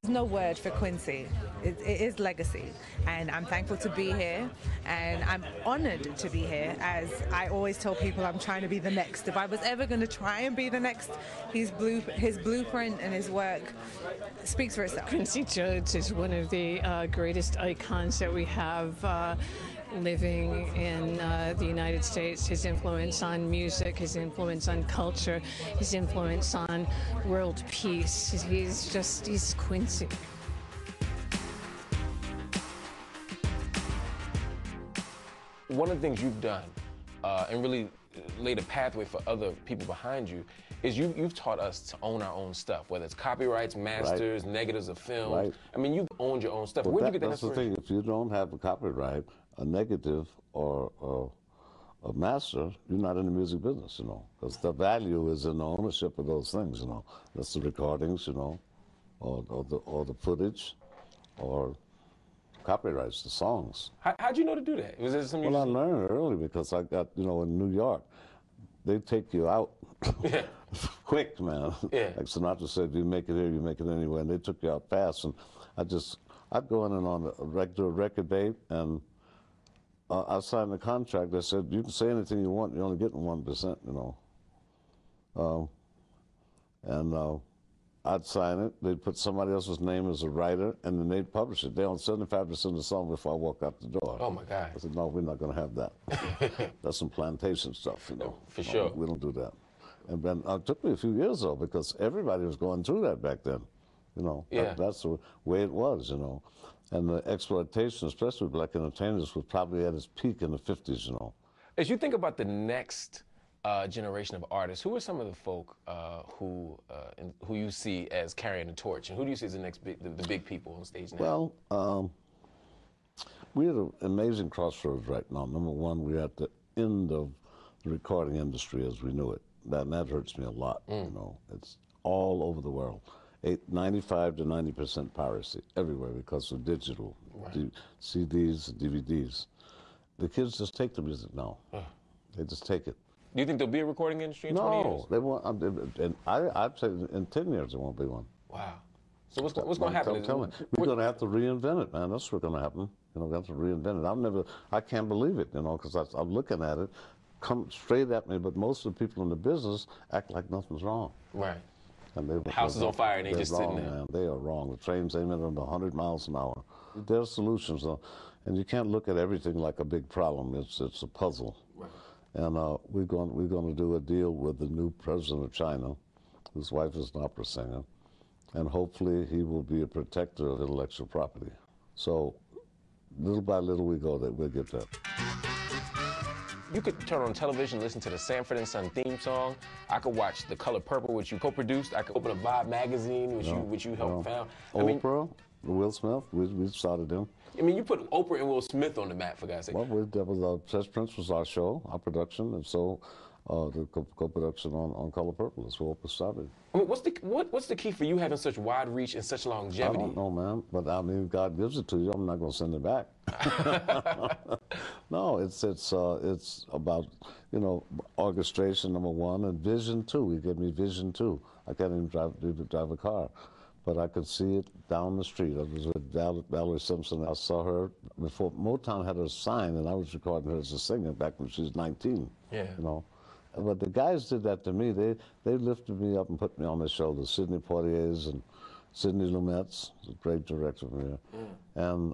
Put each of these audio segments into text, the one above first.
There's no word for Quincy. It is legacy, and I'm thankful to be here, and I'm honored to be here. As I always tell people, I'm trying to be the next. If I was ever going to try and be the next, his blueprint and his work speaks for itself. Quincy Jones is one of the greatest icons that we have living in the United States. His influence on music, his influence on culture, his influence on world peace. He's Quincy. One of the things you've done and really laid a pathway for other people behind you is you've taught us to own our own stuff, whether it's copyrights, masters, negatives of film. Right. I mean, you've owned your own stuff. Well, Where'd you get that that's the inspiration? thing. If you don't have a copyright, a negative, or a master, you're not in the music business, you know, because the value is in the ownership of those things, you know. That's the recordings, you know, or the footage, or copyrights, the songs. How'd you know to do that? Was it something? Well, I learned early because I got, you know, in New York, they take you out quick, man. Yeah. Like Sinatra said, you make it here, you make it anywhere, and they took you out fast. And I'd go in and on a record date, and I signed a contract that said, you can say anything you want, you're only getting 1%, you know. I'd sign it, they'd put somebody else's name as a writer, and then they'd publish it. They own 75% of the song before I walk out the door. Oh, my God. I said, no, we're not going to have that. That's some plantation stuff, you know. For sure. We don't do that. And then it took me a few years, though, because everybody was going through that back then, you know. Yeah. That's the way it was, you know. And the exploitation, especially with black entertainers, was probably at its peak in the 50s, you know. As you think about the next generation of artists, who are some of the folk who you see as carrying the torch, and who do you see as the big people on stage now? Well, we're at an amazing crossroads right now. Number one, we're at the end of the recording industry as we knew it. That hurts me a lot, you know. It's all over the world. 95 to 90% piracy everywhere because of digital, CDs, DVDs. The kids just take the music now. They just take it. Do you think there'll be a recording industry in 20 years? No, they won't. And I'd say in 10 years there won't be one. Wow. So what's going to happen? We're going to have to reinvent it, man. That's what's going to happen. You know, we have to reinvent it. I can't believe it, you know, because I'm looking at it, come straight at me, but most of the people in the business act like nothing's wrong. Right. And the house is on fire and they're just sitting there. Man. They are wrong. The train's aiming at 100 miles an hour. There are solutions, though, and you can't look at everything like a big problem. It's a puzzle. Right. And we're going to do a deal with the new president of China, whose wife is an opera singer, and hopefully he will be a protector of intellectual property. So little by little we'll get that. You could turn on television, listen to the Sanford and Son theme song. I could watch The Color Purple, which you co-produced. I could open a Vibe magazine, which you helped found. Oprah, Will Smith, we started him. I mean, you put Oprah and Will Smith on the map, for God's sake. Well, that was Fresh Prince was our show, our production, and so the co-production on Color Purple is where Oprah started. I mean, what's the key for you having such wide reach and such longevity? I don't know, man, but I mean, God gives it to you. I'm not going to send it back. No, it's about, you know, orchestration, number one, and vision, too. He gave me vision, too. I can't even drive a car, but I could see it down the street. I was with Valerie Simpson. I saw her before Motown had her sign, and I was recording her as a singer back when she was 19. Yeah. You know. But the guys did that to me. They lifted me up and put me on their shoulders. Sidney Poitiers and Sidney Lumet's a great director from here. And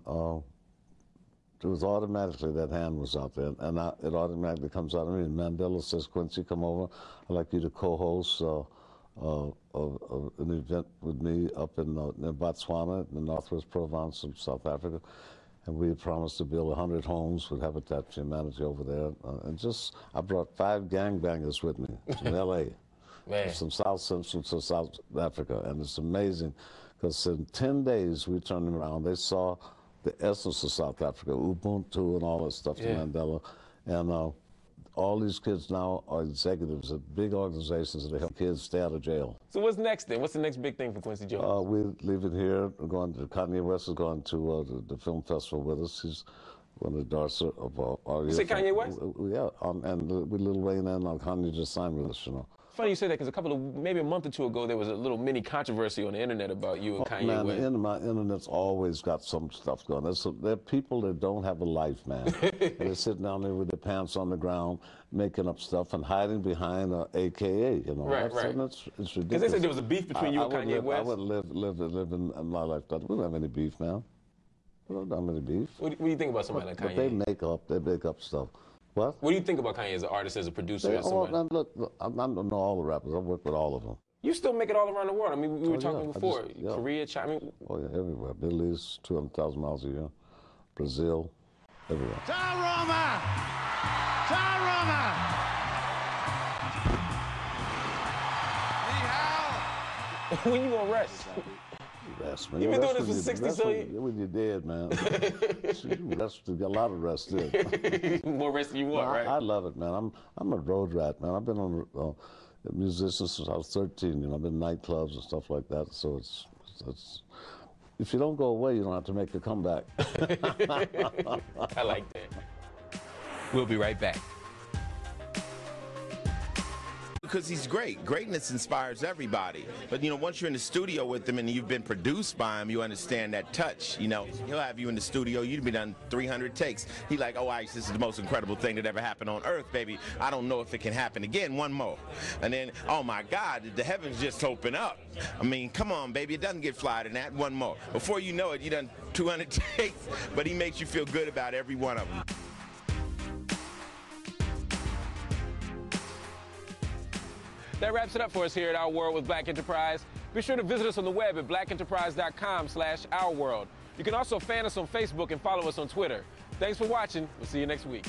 it was automatically that hand was out there, and it automatically comes out of me. And Mandela says, Quincy, come over. I'd like you to co-host an event with me up in Botswana, in the Northwest Province of South Africa. And we promised to build 100 homes with Habitat for Humanity over there. I brought 5 gangbangers with me from L.A., from South Central to South Africa. And it's amazing, because in 10 days we turned them around. They saw the essence of South Africa, Ubuntu and all that stuff to Mandela. And all these kids now are executives at big organizations that help kids stay out of jail. So what's next then? What's the next big thing for Quincy Jones? We're leaving here. We're going to, Kanye West is going to the film festival with us. He's one of the endorser of our You say Kanye West? Yeah, and with Lil Wayne and Kanye just signed with us, you know. It's funny you say that because maybe a month or two ago, there was a little mini controversy on the internet about you and Kanye West. Man, my internet's always got some stuff going. There are people that don't have a life, man. And they're sitting down there with their pants on the ground, making up stuff and hiding behind AKA, you know. Right. It's ridiculous. Because they said there was a beef between you and Kanye West. I wouldn't live in my life. We don't have any beef, man. We don't have any beef. What do you think about somebody like Kanye? But they make up stuff. What? What do you think about Kanye as an artist, as a producer? Look, I know all the rappers. I work with all of them. You still make it all around the world. I mean, we were talking before. Korea, China. Oh, yeah, everywhere. Middle East, 200,000 miles a year. Brazil, everywhere. Roma! Roma! When you gonna rest? Rest, man. You've been doing this for 60 so years. When you're dead, man. You rest, you got a lot of rest there. More rest than you want, right? I love it, man. I'm a road rat, man. I've been on a musician since I was 13. You know, I've been in nightclubs and stuff like that. So it's if you don't go away, you don't have to make a comeback. I like that. We'll be right back. Because he's great. Greatness inspires everybody. But, you know, once you're in the studio with him and you've been produced by him, you understand that touch. You know, he'll have you in the studio. You've been done 300 takes. He's like, oh, Ice, this is the most incredible thing that ever happened on earth, baby. I don't know if it can happen again. One more. And then, oh, my God, the heavens just open up. I mean, come on, baby. It doesn't get flyer than that. One more. Before you know it, you done 200 takes. But he makes you feel good about every one of them. That wraps it up for us here at Our World with Black Enterprise. Be sure to visit us on the web at blackenterprise.com/ourworld. You can also fan us on Facebook and follow us on Twitter. Thanks for watching. We'll see you next week.